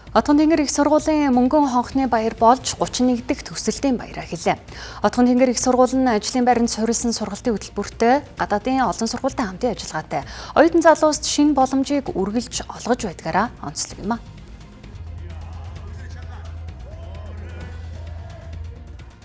Отгон тэнгэр их сургуулийн Мөнгөн хонхны баяр болж 31 дэх төгсөлтийн баяраа хэлээ. Отгон тэнгэр их сургууль нь ажлын байранд суурилсан сургалтын хөтөлбөртэй гадаадын олон сургуультай хамтын ажиллагаатай оюутан залууст шинэ боломжийг үргэлж олгож байдгаараа онцлог юм а.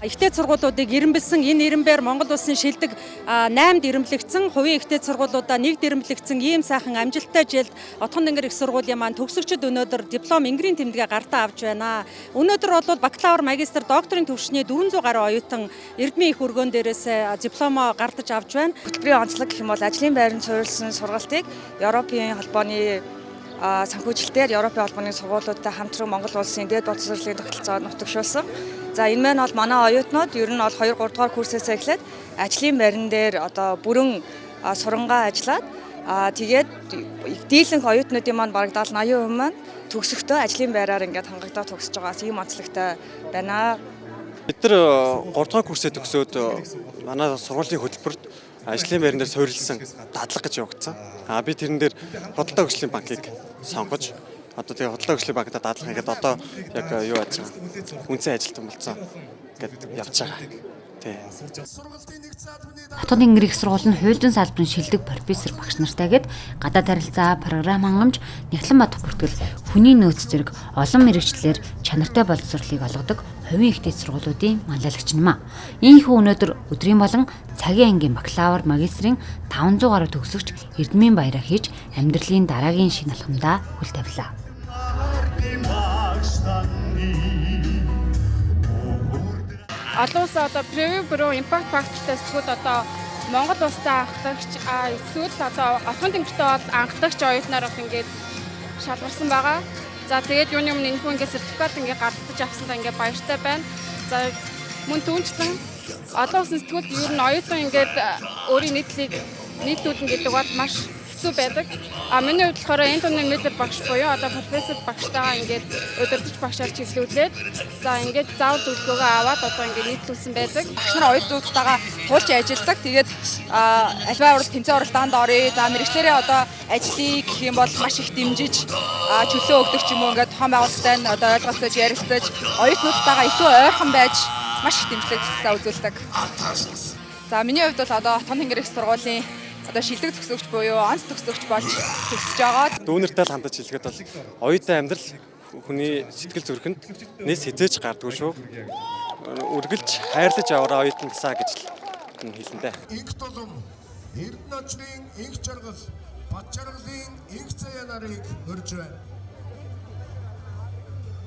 Ихтэй сургуулиудыг ирэмбэлсэн энэ ирэмбээр Монгол улсын шилдэг 8-д ирэмблэгдсэн хувийн ихтэй сургуулиудаа 1-д ирэмблэгдсэн ийм сайхан амжилттай жилд Отгон тэнгэр их сургуулийн маань төгсөгчид өнөөдөр диплом ингэрийн тэмдгээ гартаа авч байна. Өнөөдөр бол бакалавр, магистр, докторийн түвшний 400 гаруй оюутан Эрдмийн их өргөөн дээрээс дипломо гартаж авч байна. Хөтөлбөрийн онцлог гэх юм бол ажлын байранд суурилсан сургалтыг Европын холбооны санхүүжилтээр Европын холбооны сургуулиудтай хамтран Монгол улсын дээд боловсролын тогтолцоог нутагшуулсан. За энэ маань бол манай оюутнууд ер нь бол 2-3 дугаар курсээс эхлээд ажлын байран дээр одоо бүрэн сурангаа ажиллаад тэгээд дийлэнх оюутнуудын маань бараг 70-80% маань төгсөхдөө ажлын байраар ингээд хангагдаад төгсөж байгаас ийм онцлогтой байна. Бид нар 3 дугаар курсээ төгсөөд манай сургуулийн хөтөлбөрт ажлын байран дээр суурилсан дадлага гэж явагдсан. Би тэрэн дээр худалдаа хөгжлийн банкыг сонгож одоо тэгээ худалдаа хөгжлийн банкта дадлага хийгээд одоо яг юу яаж байгаа үнцэн ажилтан болсон гэдээ явж байгаа. Отгон тэнгэр их сургууль нь хуульчин салбарын шилдэг профессор багш нартайгээд гадаад харилцаа, програм хангамж, Нягтлан бат бүртгэл, хүний нөөц зэрэг олон мэргэжлэлээр чанартай боловсролыг олгодог хувийн ихтэй сургуулиудын манлайлагч юм а. Ийхүү өнөөдөр өдрийн болон цагийн ангийн бакалавр, магистрийн 500 гаруй төгсөгч Эрдмийн баяраа хийж амьдралын дараагийн шинэ алхамдаа хөл тавилаа. Олон улс одоо превью бюро импакт фактортай сэтгүүд одоо Монгол улстай анхдагч эсвэл одоо Отгон тэнгэртэй бол анхдагч оюутнаар ингээд шалгарсан байгаа. За тэгээд юуны өмнө энэхүү ингээд сертификат ингээд гардаж авсандаа ингээд баяртай байна. За мөн түүнчлэн олон улсын сэтгүүд ер нь оюутан ингээд өөрийн нийтлүүлнэ гэдэг бол маш хэцүү байдаг. Миний хувьд болохоор Энтони Миллер багш буюу одоо профессор багштайгаа ингээд удирдах багшаар чиглүүлээд за ингээд заавал зөвлөгөөгөө аваад одоо ингээд нийтлүүлсэн байдаг. Багш нар оюутнуудтайгаа туулж ажилладаг. Тэгээд альва урал тэмцээн уралдаанд оръё. За мэргэжлэрээ одоо ажлыг гэх юм бол маш их дэмжиж чөлөө өгдөг ч юм уу ингээд том байгууллагатай нь одоо ойлголцож ярилцаж оюутнуудтайгаа илүү ойрхон байж маш их дэмжлэг үзүүлдэг. За миний хувьд бол одоо Отгон тэнгэр их сургуулийн одоо шилдэг төгсөгч буюу онц төгсөгч болж төгсөж байгаа. Дүүнертэй л хандаж хэлэхэд бол оюутан амьдрал хүний сэтгэл зүрхэнд нэс хизээж гардгүй шүү. Үргэлж хайрлаж аваараа оюутан гисаа гэж л хэлэндээ. Инх тулам Эрдэнэ очрын инх жаргал, бат жаргалын инх заяа нарыг хөрж байна.